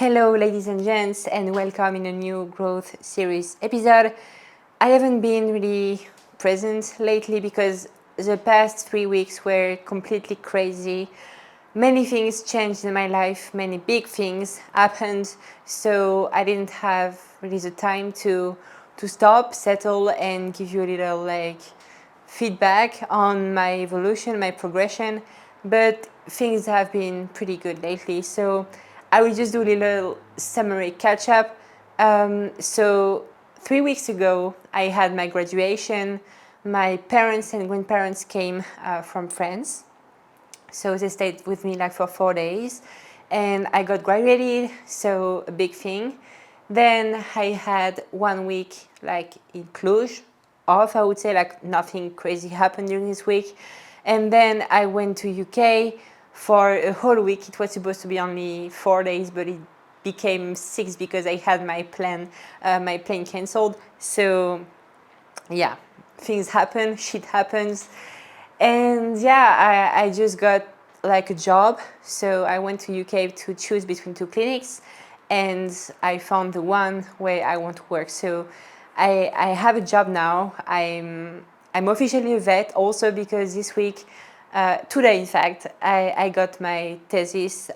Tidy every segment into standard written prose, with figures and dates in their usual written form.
Hello, ladies and gents, and welcome in a new growth series episode. I haven't been really present lately because the past 3 weeks were completely crazy. Many things changed in my life, many big things happened, so I didn't have really the time to stop, settle, and give you a little feedback on my evolution, my progression. But things have been pretty good lately, so I will just do a little summary catch up. So 3 weeks ago, I had my graduation. My parents and grandparents came from France, so they stayed with me like for 4 days, and I got graduated, so a big thing. Then I had 1 week like in Cluj off, I would say, like nothing crazy happened during this week. And then I went to UK for a whole week. It was supposed to be only 4 days, but it became 6 because I had my plane cancelled. So yeah, things happen, shit happens. And yeah, I just got like a job. So I went to UK to choose between two clinics, and I found the one where I want to work. So I have a job now. I'm officially a vet also because this week, today in fact, I got my thesis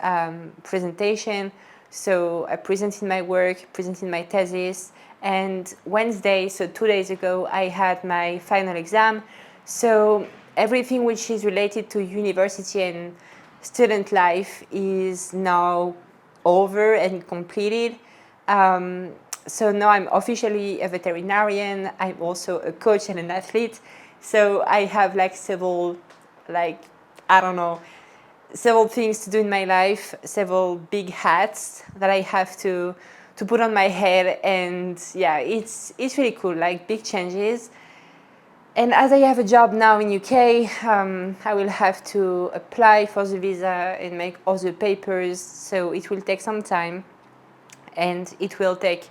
presentation. So I presented my work, presented my thesis, and Wednesday, so 2 days ago, I had my final exam. So everything which is related to university and student life is now over and completed. So now I'm officially a veterinarian. I'm also a coach and an athlete. So I have like several, like, I don't know, several things to do in my life, several big hats that I have to put on my head. And yeah, it's really cool, like big changes. And as I have a job now in UK, I will have to apply for the visa and make all the papers. So it will take some time, and it will take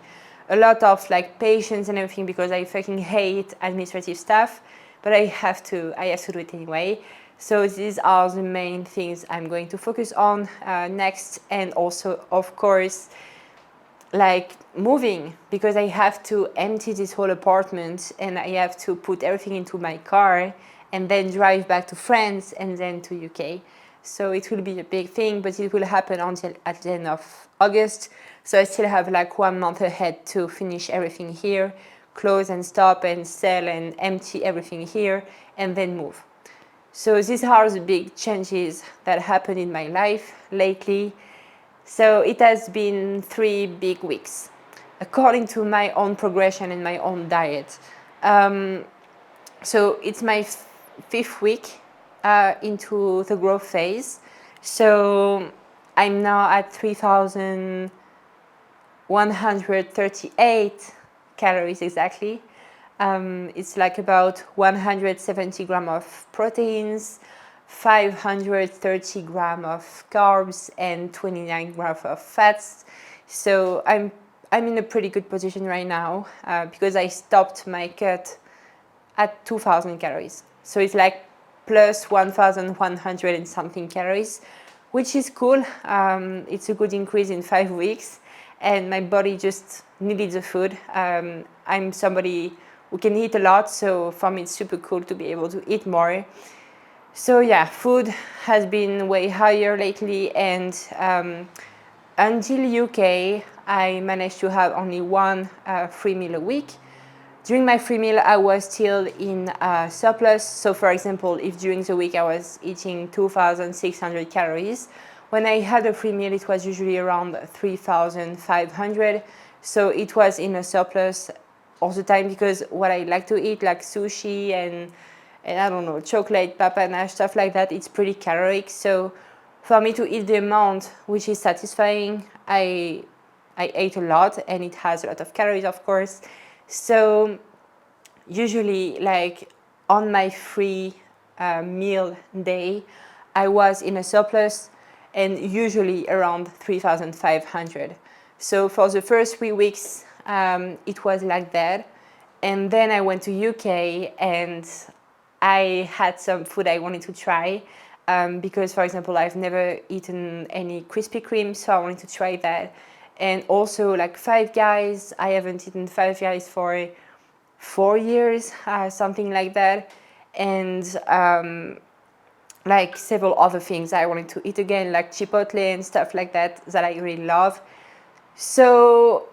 a lot of like patience and everything because I fucking hate administrative stuff. But I have to do it anyway. So these are the main things I'm going to focus on next, and also of course like moving, because I have to empty this whole apartment and I have to put everything into my car and then drive back to France and then to UK. So it will be a big thing, but it will happen until at the end of August. So I still have like 1 month ahead to finish everything here, close and stop and sell and empty everything here, and then move. So these are the big changes that happened in my life lately. So it has been 3 big weeks, according to my own progression and my own diet. So it's my fifth week into the growth phase. So I'm now at 3,138 calories exactly. It's like about 170 grams of proteins, 530 grams of carbs, and 29 grams of fats. So I'm in a pretty good position right now because I stopped my cut at 2,000 calories. So it's like plus 1,100 and something calories, which is cool. It's a good increase in 5 weeks, and my body just needed the food. I'm somebody who can eat a lot, so for me it's super cool to be able to eat more. So yeah, food has been way higher lately, and until UK, I managed to have only one free meal a week. During my free meal, I was still in surplus. So, for example, if during the week I was eating 2,600 calories, when I had a free meal, it was usually around 3,500. So it was in a surplus all the time because what I like to eat, like sushi and I don't know, chocolate, papanash, stuff like that, it's pretty caloric. So for me to eat the amount which is satisfying, I ate a lot, and it has a lot of calories, of course. So usually, like on my free meal day, I was in a surplus, and usually around 3,500. So for the first 3 weeks, it was like that. And then I went to UK, and I had some food I wanted to try because, for example, I've never eaten any Krispy Kreme, so I wanted to try that. and also like Five Guys. I haven't eaten Five Guys for 4 years, something like that, and like several other things I wanted to eat again, like Chipotle and stuff like that I really love. So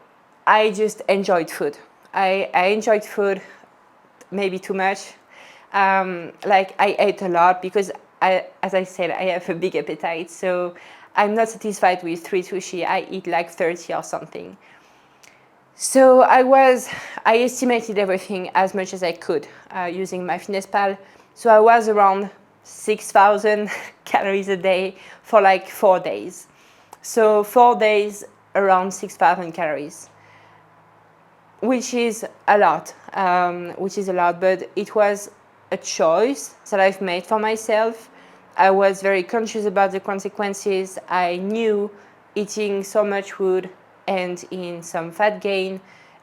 I just enjoyed food. I enjoyed food, maybe too much. Like I ate a lot because as I said, I have a big appetite. So I'm not satisfied with 3 sushi. I eat like 30 or something. So I estimated everything as much as I could using MyFitnessPal. So I was around 6,000 calories a day for like 4 days. So 4 days, around 6,000 calories, which is a lot, but it was a choice that I've made for myself. I was very conscious about the consequences. I knew eating so much would end in some fat gain,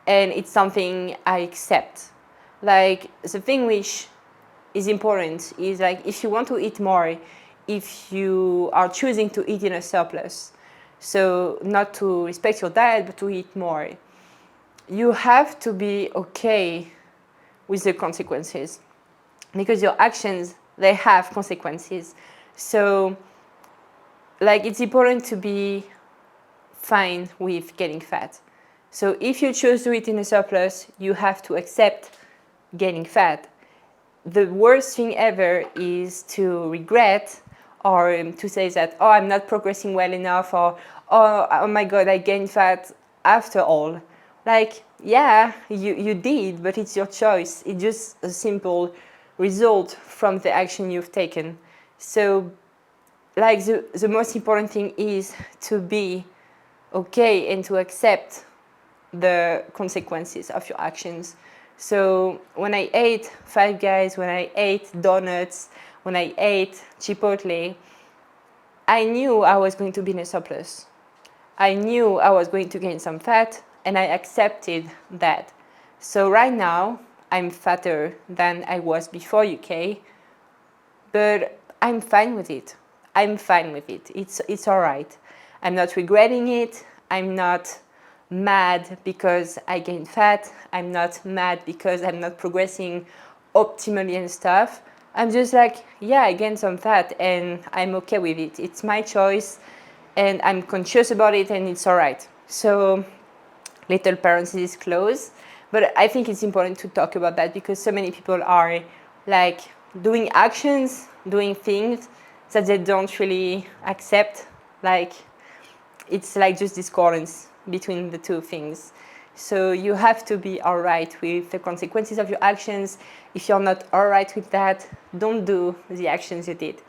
and it's something I accept. Like, the thing which is important is, like, if you want to eat more, if you are choosing to eat in a surplus, so not to respect your diet but to eat more, you have to be okay with the consequences, because your actions, they have consequences. So, like, it's important to be fine with getting fat. So if you choose to eat in a surplus, you have to accept gaining fat. The worst thing ever is to regret, or to say that, oh, I'm not progressing well enough, or oh my god, I gained fat after all. Like, yeah, you did, but it's your choice. It's just a simple result from the action you've taken. So, like, the most important thing is to be okay and to accept the consequences of your actions. So when I ate Five Guys, when I ate donuts, when I ate Chipotle, I knew I was going to be in a surplus. I knew I was going to gain some fat, and I accepted that. So right now, I'm fatter than I was before UK, but I'm fine with it. I'm fine with it. It's all right. I'm not regretting it. I'm not mad because I gained fat. I'm not mad because I'm not progressing optimally and stuff. I'm just like, yeah, I gained some fat and I'm okay with it. It's my choice and I'm conscious about it, and it's all right. So, little parenthesis close. But I think it's important to talk about that, because so many people are like doing actions, doing things that they don't really accept. Like, it's like just discordance between the two things. So you have to be all right with the consequences of your actions. If you're not all right with that, don't do the actions you did.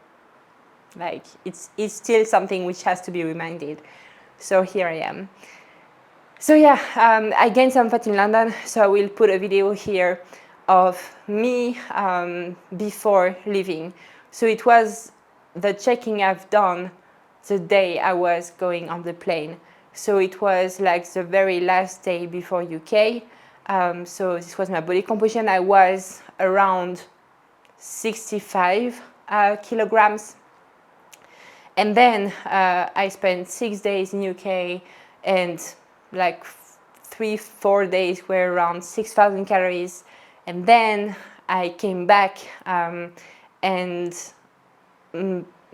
Like, it's still something which has to be reminded. So here I am. So yeah, I gained some fat in London, so I will put a video here of me before leaving. So it was the checking I've done the day I was going on the plane. So it was like the very last day before UK. So this was my body composition. I was around 65 kilograms. And then I spent 6 days in UK, and like 3-4 days were around 6,000 calories. And then I came back, and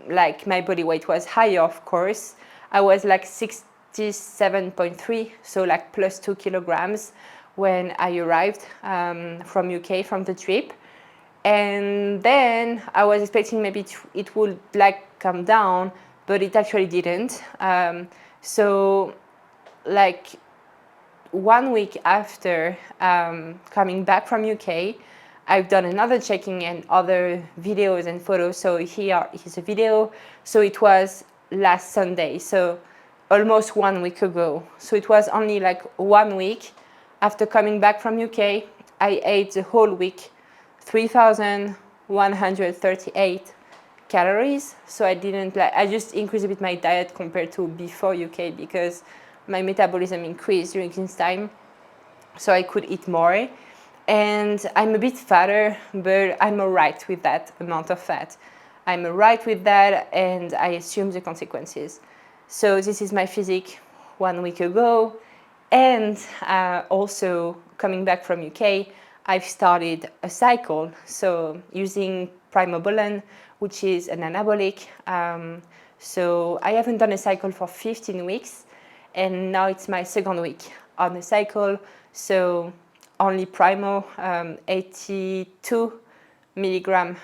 like my body weight was higher, of course. I was like 67.3, so like plus 2 kilograms when I arrived from UK, from the trip. And then I was expecting maybe it would like come down, but it actually didn't. So like 1 week after coming back from UK, I've done another checking and other videos and photos. So here is a video. So it was last Sunday, so almost 1 week ago. So it was only like 1 week after coming back from UK. I ate the whole week 3,138 calories. So I didn't like, I just increased a bit my diet compared to before UK, because my metabolism increased during this time, so I could eat more. And I'm a bit fatter, but I'm alright with that amount of fat. I'm alright with that, and I assume the consequences. So this is my physique 1 week ago. And also coming back from UK, I've started a cycle. So using Primobolan, which is an anabolic. So I haven't done a cycle for 15 weeks, and now it's my second week on the cycle. So only Primo, 82 milligram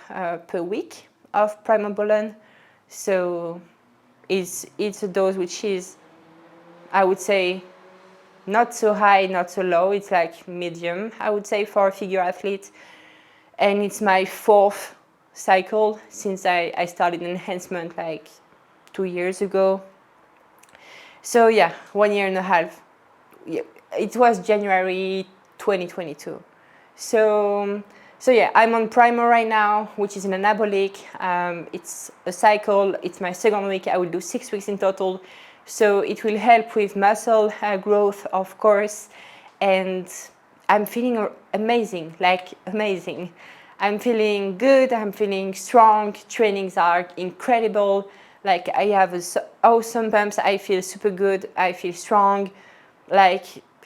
per week of Primobolan. So it's a dose which is, I would say, not so high, not so low. It's like medium, I would say, for a figure athlete. And it's my fourth cycle since I started enhancement like 2 years ago. So yeah, 1 year and a half. Yeah, it was January 2022. So yeah, I'm on Primo right now, which is an anabolic. It's a cycle. It's my second week. I will do 6 weeks in total. So it will help with muscle growth, of course. And I'm feeling amazing, like amazing. I'm feeling good. I'm feeling strong. Trainings are incredible. Like I have awesome pumps. I feel super good. I feel strong. Like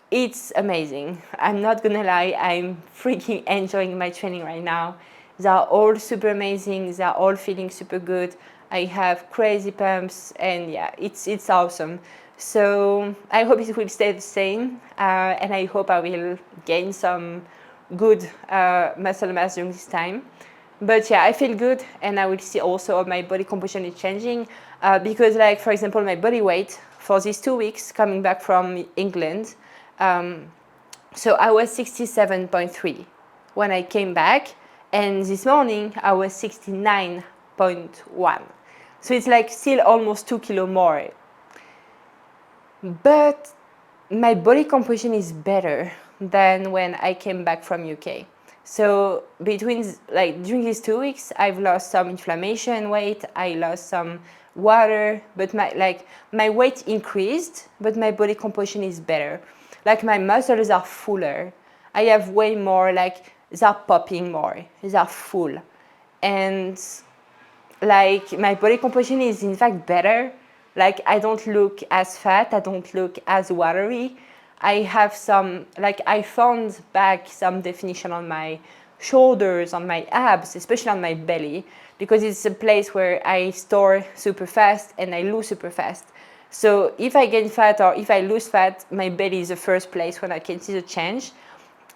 it's amazing. I'm not gonna lie, I'm freaking enjoying my training right now. They are all super amazing. They are all feeling super good. I have crazy pumps, and yeah, it's awesome. So I hope it will stay the same, and I hope I will gain some good muscle mass during this time. But yeah, I feel good, and I will see also my body composition is changing because, like, for example, my body weight for these 2 weeks coming back from England. So I was 67.3 when I came back, and this morning I was 69.1. So it's like still almost 2 kilo more. But my body composition is better than when I came back from UK. So between during these 2 weeks, I've lost some inflammation weight. I lost some water, but my weight increased, but my body composition is better. Like my muscles are fuller. I have way more, like they're popping more. They're full, and like my body composition is in fact better. Like I don't look as fat. I don't look as watery. I have some, like I found back some definition on my shoulders, on my abs, especially on my belly, because it's a place where I store super fast and I lose super fast. So if I gain fat or if I lose fat, my belly is the first place when I can see the change.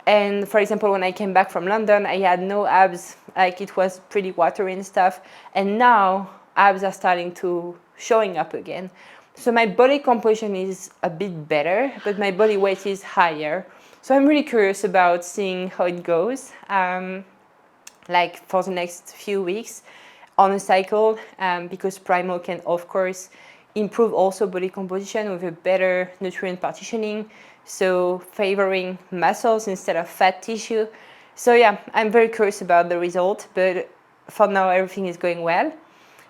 And for example, when I came back from London, I had no abs, like it was pretty watery and stuff. And now abs are starting to showing up again. So my body composition is a bit better, but my body weight is higher. So I'm really curious about seeing how it goes, like for the next few weeks on a cycle, because Primo can, of course, improve also body composition with a better nutrient partitioning, so favoring muscles instead of fat tissue. So yeah, I'm very curious about the result, but for now everything is going well.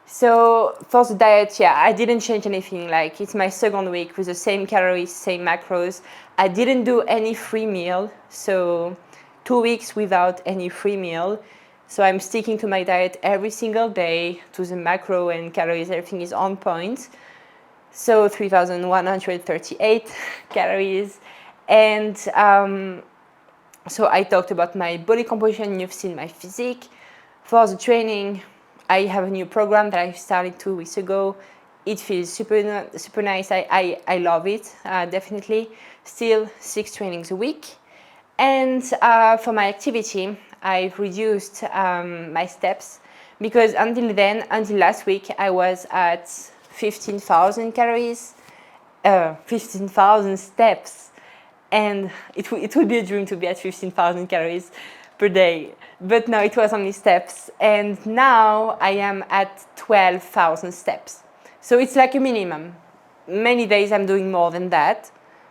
So for the diet, yeah, I didn't change anything. Like it's my second week with the same calories, same macros. I didn't do any free meal, so 2 weeks without any free meal. So I'm sticking to my diet every single day, to the macro and calories, everything is on point. So 3,138 calories. And so I talked about my body composition, you've seen my physique. For the training, I have a new program that I started 2 weeks ago. It feels super nice. I love it, definitely. Still 6 trainings a week. And for my activity, I've reduced my steps because until last week, I was at 15,000 calories, 15,000 steps. And it would be a dream to be at 15,000 calories per day. But no, it was only steps. And now I am at 12,000 steps. So it's like a minimum. Many days I'm doing more than that.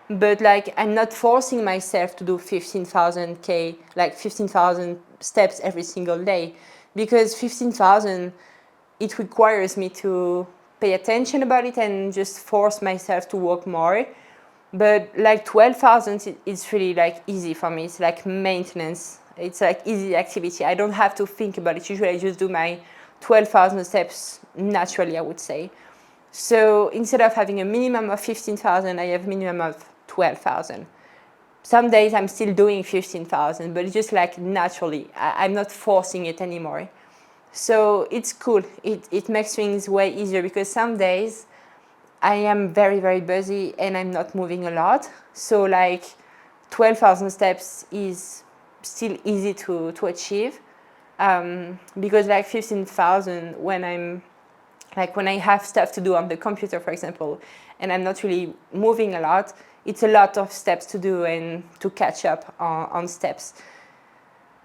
But like I'm not forcing myself to do 15,000 steps every single day. Because 15,000, it requires me to pay attention about it and just force myself to work more. But like 12,000 is really like easy for me. It's like maintenance. It's like easy activity. I don't have to think about it. Usually I just do my 12,000 steps naturally, I would say. So instead of having a minimum of 15,000, I have a minimum of 12,000. Some days I'm still doing 15,000, but it's just like naturally. I'm not forcing it anymore. So it's cool. It makes things way easier because some days I am very, very busy and I'm not moving a lot. So like 12,000 steps is still easy to achieve. Because like 15,000 when I have stuff to do on the computer, for example, and I'm not really moving a lot, it's a lot of steps to do and to catch up on steps.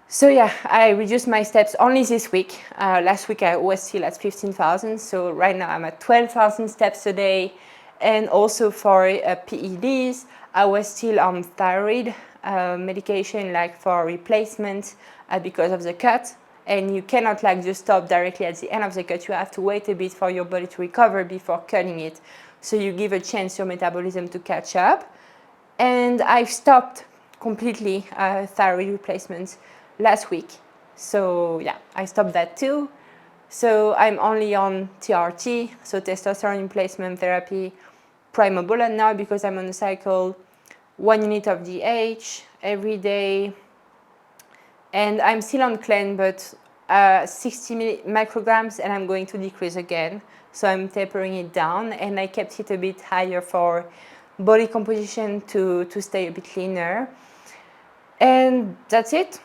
So yeah, I reduced my steps only this week. Last week I was still at 15,000, so right now I'm at 12,000 steps a day. And also for PEDs, I was still on thyroid medication, like for replacement because of the cut. And you cannot like just stop directly at the end of the cut. You have to wait a bit for your body to recover before cutting it. So you give a chance your metabolism to catch up. And I've stopped completely thyroid replacements last week. So yeah, I stopped that too. So I'm only on TRT, so testosterone replacement therapy, primobolan now because I'm on a cycle, 1 unit of DH every day. And I'm still on Clen, but 60 micrograms, and I'm going to decrease again. So I'm tapering it down, and I kept it a bit higher for body composition to stay a bit leaner. And that's it.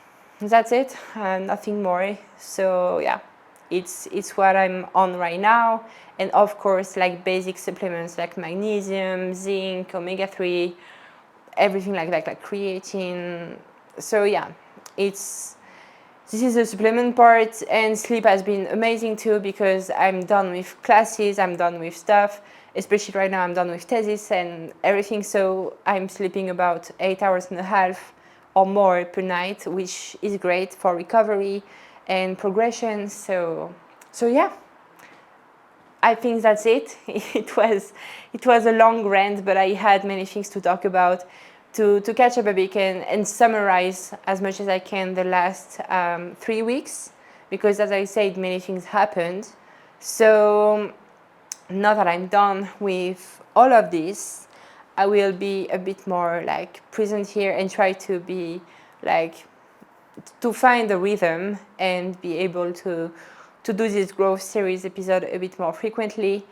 Nothing more. So yeah, it's what I'm on right now. And of course, like basic supplements like magnesium, zinc, omega-3, everything like that, like creatine. So yeah, this is the supplement part, and sleep has been amazing too because I'm done with classes, I'm done with stuff, especially right now I'm done with thesis and everything, so I'm sleeping about 8.5 hours or more per night, which is great for recovery and progression. So yeah, I think that's it. It was a long rant, but I had many things to talk about to catch up a bit and summarize as much as I can the last 3 weeks, because as I said, many things happened. So now that I'm done with all of this, I will be a bit more like present here and try to be like to find the rhythm and be able to do this growth series episode a bit more frequently,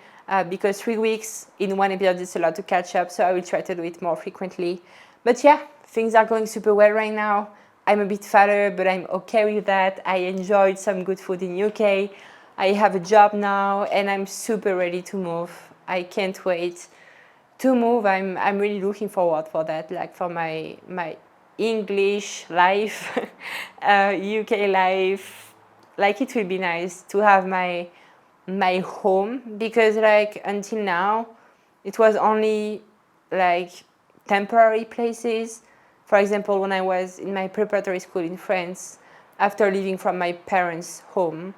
because 3 weeks in one episode is a lot to catch up, so I will try to do it more frequently. But yeah, things are going super well right now. I'm a bit fatter, but I'm okay with that. I enjoyed some good food in UK. I have a job now, and I'm super ready to move. I can't wait to move. I'm really looking forward for that, like for my English life, UK life. Like it will be nice to have my home, because like until now it was only like temporary places. For example, when I was in my preparatory school in France, after leaving from my parents' home,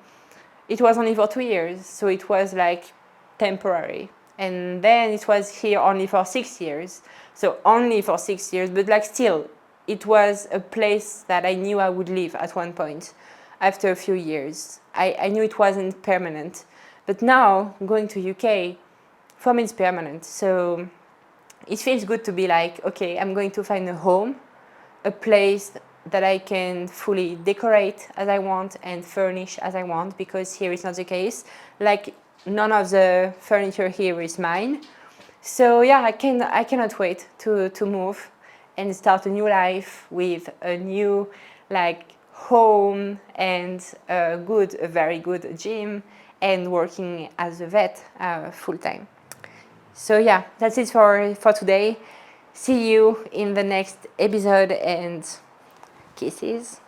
it was only for 2 years, so it was like temporary. And then it was here only for 6 years, so only for 6 years, but like still, it was a place that I knew I would live at one point after a few years. I knew it wasn't permanent. But now, going to UK, for me it's permanent. So it feels good to be like, okay, I'm going to find a home, a place that I can fully decorate as I want and furnish as I want, because here it's not the case. Like none of the furniture here is mine. So yeah, I cannot wait to move and start a new life with a new like home and a very good gym, and working as a vet full time. So yeah, that's it for today. See you in the next episode, and kisses.